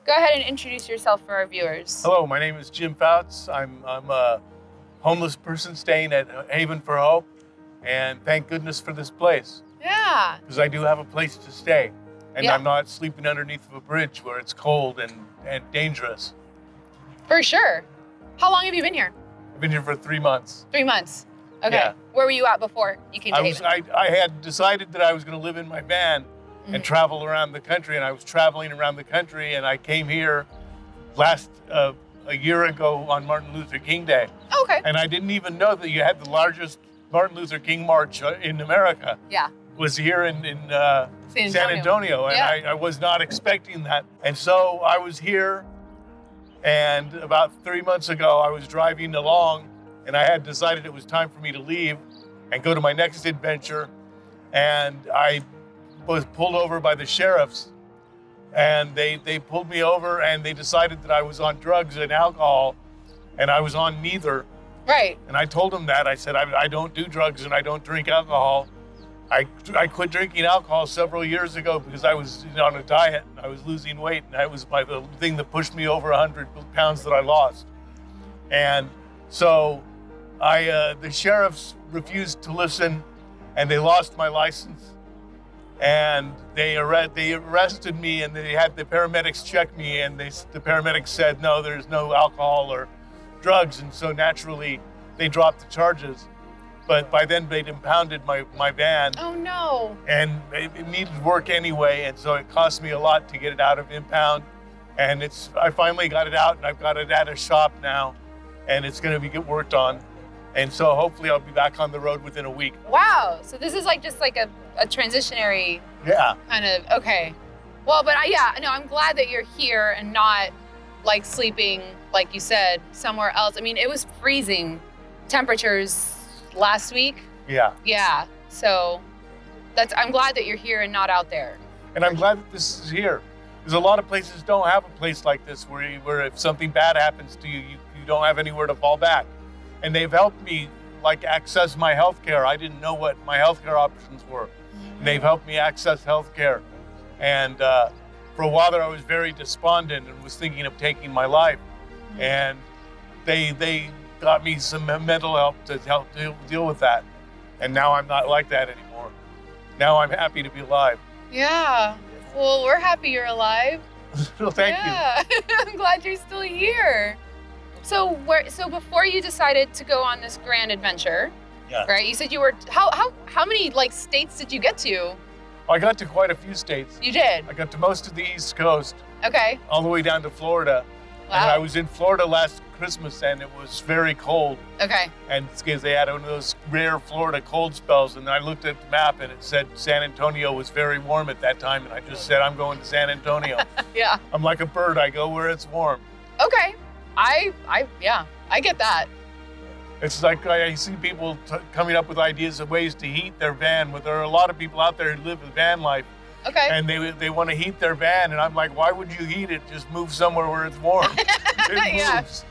Go ahead and introduce yourself for our viewers. Hello, my name is Jim Fouts. I'm a homeless person staying at Haven for Hope, and thank goodness for this place. Yeah. Because I do have a place to stay, and Yeah. I'm not sleeping underneath of a bridge where it's cold and dangerous. For sure. How long have you been here? I've been here for 3 months. 3 months. Okay. Yeah. Where were you at before you came to Haven? I had decided that I was going to live in my van and travel around the country, and I was traveling around the country, and I came here a year ago on Martin Luther King Day. Okay. And I didn't even know that you had the largest Martin Luther King march in America. Yeah. Was here in San Antonio, and Yeah. I was not expecting that. And so I was here, and about 3 months ago, I was driving along, and I had decided it was time for me to leave and go to my next adventure. And I was pulled over by the sheriffs, and they pulled me over, and they decided that I was on drugs and alcohol, and I was on neither. Right. And I told them that. I said, I don't do drugs and I don't drink alcohol. I quit drinking alcohol several years ago because I was on a diet and I was losing weight, and that was the thing that pushed me over 100 pounds that I lost. And so the sheriffs refused to listen, and they lost my license. And they arrested me, and they had the paramedics check me, and the paramedics said, no, there's no alcohol or drugs. And so naturally, they dropped the charges. But by then, they'd impounded my van. Oh, no. And it needed work anyway, and so it cost me a lot to get it out of impound. And I finally got it out, and I've got it at a shop now, and it's going to get worked on. And so hopefully I'll be back on the road within a week. Wow. So this is just a transitionary kind of, okay. Well, but I'm glad that you're here and not sleeping, like you said, somewhere else. I mean, it was freezing temperatures last week. Yeah. Yeah. So I'm glad that you're here and not out there. And I'm glad that this is here. Because a lot of places don't have a place like this where if something bad happens to you, you don't have anywhere to fall back. And they've helped me access my health care. I didn't know what my health care options were. And they've helped me access health care. And for a while there, I was very despondent and was thinking of taking my life. And they got me some mental help to help deal with that. And now I'm not like that anymore. Now I'm happy to be alive. Yeah. Well, we're happy you're alive. Well, thank you. I'm glad you're still here. So before you decided to go on this grand adventure, right? You said you were how many states did you get to? I got to quite a few states. You did? I got to most of the East Coast. Okay. All the way down to Florida. Wow. And I was in Florida last Christmas, and it was very cold. Okay. And it's because they had one of those rare Florida cold spells, and I looked at the map, and it said San Antonio was very warm at that time, and I just said, I'm going to San Antonio. Yeah. I'm like a bird. I go where it's warm. Okay. I get that. It's like I see people coming up with ideas of ways to heat their van, but there are a lot of people out there who live the van life. Okay. And they want to heat their van, and I'm like, why would you heat it? Just move somewhere where it's warm. It moves.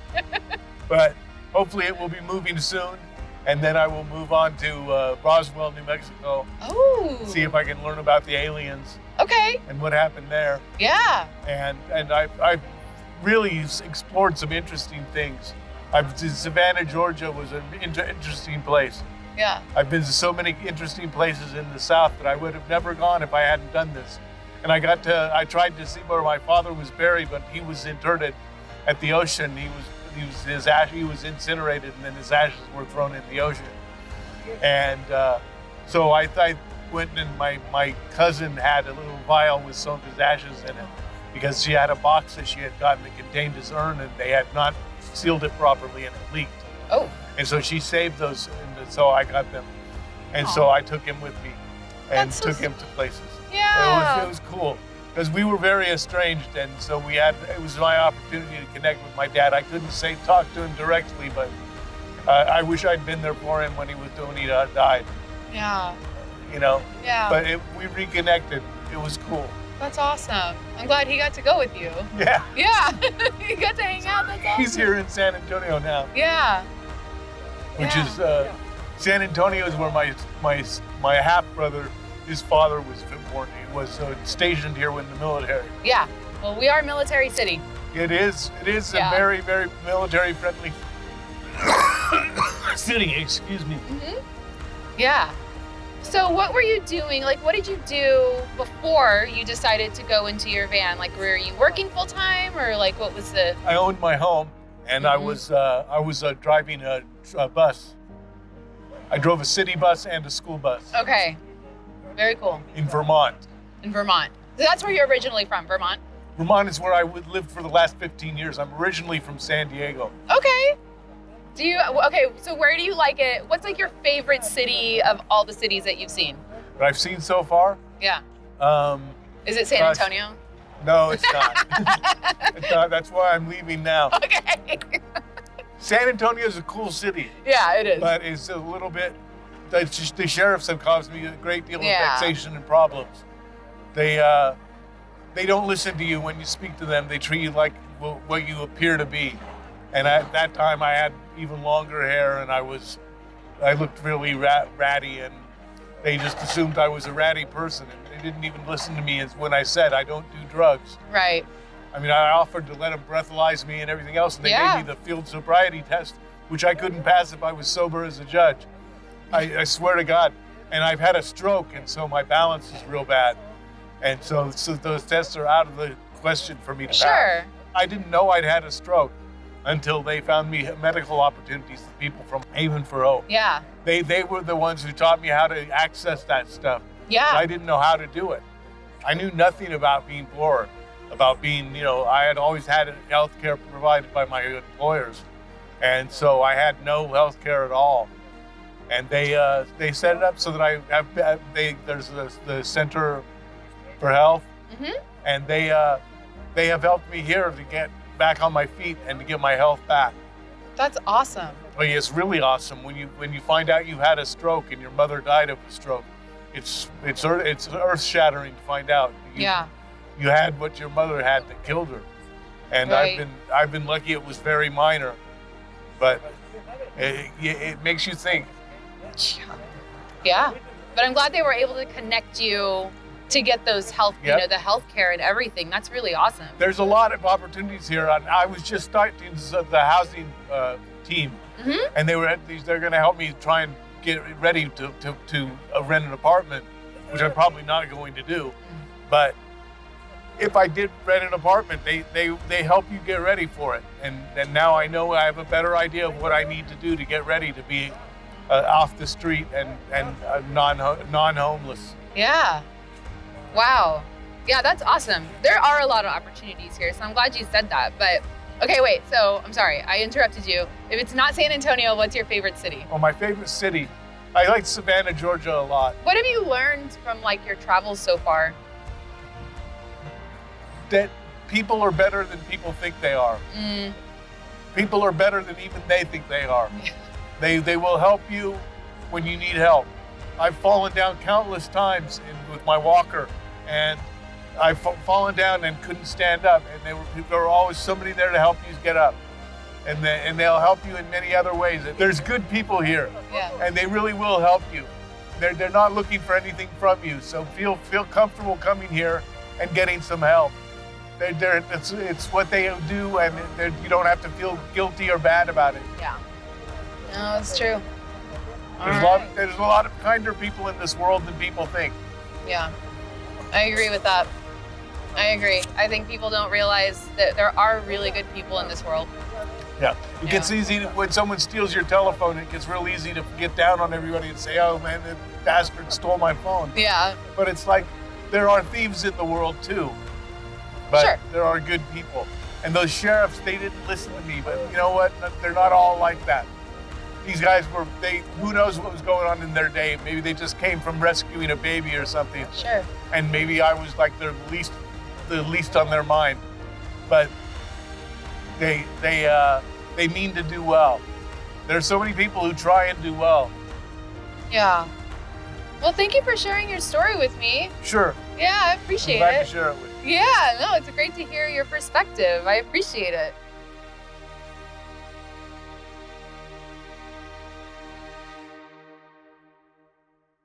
But hopefully it will be moving soon, and then I will move on to Roswell, New Mexico. Oh. See if I can learn about the aliens. Okay. And what happened there. Yeah. And I've really explored some interesting things. Savannah, Georgia was an interesting place. Yeah. I've been to so many interesting places in the South that I would have never gone if I hadn't done this. And I tried to see where my father was buried, but he was interred at the ocean. He was incinerated, and then his ashes were thrown in the ocean. And so I went, and my cousin had a little vial with some of his ashes in it, because she had a box that she had gotten that contained his urn, and they had not sealed it properly, and it leaked. Oh. And so she saved those, and so I got them. And so I took him with me and took him to places. Yeah. It was cool, because we were very estranged, and so it was my opportunity to connect with my dad. I couldn't talk to him directly, but I wish I'd been there for him when he died. Yeah. You know? Yeah. But we reconnected. It was cool. That's awesome. I'm glad he got to go with you. Yeah. Yeah. He got to hang out. That's awesome. He's here in San Antonio now. Yeah. Which is San Antonio is where my half brother, his father was born. He was stationed here in the military. Yeah. Well, we are a military city. It is a very, very military friendly city, excuse me. Yeah. So what were you doing? Like, what did you do before you decided to go into your van? Like, were you working full time, or like, what was the? I owned my home, and I was driving a bus. I drove a city bus and a school bus. Okay. Very cool. In Vermont. In Vermont. So that's where you're originally from, Vermont? Vermont is where I lived for the last 15 years. I'm originally from San Diego. Okay. So where do you like it? What's like your favorite city of all the cities that you've seen? What I've seen so far? Yeah. Is it San Antonio? No, it's not. It's not. That's why I'm leaving now. Okay. San Antonio is a cool city. Yeah, it is. But it's a little bit, the sheriffs have caused me a great deal of vexation and problems. They don't listen to you when you speak to them. They treat you like what you appear to be. And at that time, I had even longer hair, and I looked really ratty, and they just assumed I was a ratty person, and they didn't even listen to me when I said I don't do drugs. Right. I mean, I offered to let them breathalyze me and everything else, and they gave me the field sobriety test, which I couldn't pass if I was sober as a judge. I swear to God. And I've had a stroke, and so my balance is real bad. And so those tests are out of the question for me to pass. I didn't know I'd had a stroke until they found me medical opportunities to people from Haven for Hope. Yeah. They were the ones who taught me how to access that stuff. Yeah. I didn't know how to do it. I knew nothing about being poor, about being, I had always had health care provided by my employers. And so I had no health care at all. And they set it up so that there's the Center for Health, and they have helped me here to get back on my feet and to get my health back. That's awesome. Well, it's really awesome when you find out you had a stroke and your mother died of a stroke. It's earth-shattering to find out. You had what your mother had that killed her, and I've been lucky it was very minor, but it makes you think. Yeah, but I'm glad they were able to connect you to get those health, the health care and everything. That's really awesome. There's a lot of opportunities here. I was just starting the housing team, and they're going to help me try and get ready to rent an apartment, which I'm probably not going to do. But if I did rent an apartment, they help you get ready for it. And now I know I have a better idea of what I need to do to get ready to be off the street and non-homeless. Yeah. Wow. Yeah, that's awesome. There are a lot of opportunities here, so I'm glad you said that. But okay, wait. So I'm sorry, I interrupted you. If it's not San Antonio, what's your favorite city? Oh, my favorite city. I like Savannah, Georgia a lot. What have you learned from like your travels so far? That people are better than people think they are. People are better than even they think they are. They will help you when you need help. I've fallen down countless times with my walker, and I've fallen down and couldn't stand up, and there were always somebody there to help you get up. And they'll help you in many other ways. There's good people here, and they really will help you. They're not looking for anything from you, so feel comfortable coming here and getting some help. It's what they do, and you don't have to feel guilty or bad about it. Yeah. No, it's true. There's a lot of kinder people in this world than people think. Yeah, I agree with that. I agree. I think people don't realize that there are really good people in this world. Yeah. It gets easy when someone steals your telephone, it gets real easy to get down on everybody and say, oh man, that bastard stole my phone. Yeah. But it's like, there are thieves in the world too. But there are good people. And those sheriffs, they didn't listen to me, but you know what? They're not all like that. These guys who knows what was going on in their day. Maybe they just came from rescuing a baby or something. Sure. And maybe I was like the least on their mind. But they mean to do well. There's so many people who try and do well. Yeah. Well, thank you for sharing your story with me. Sure. Yeah, I appreciate it. I'm glad to share it with you. Yeah, no, it's great to hear your perspective. I appreciate it.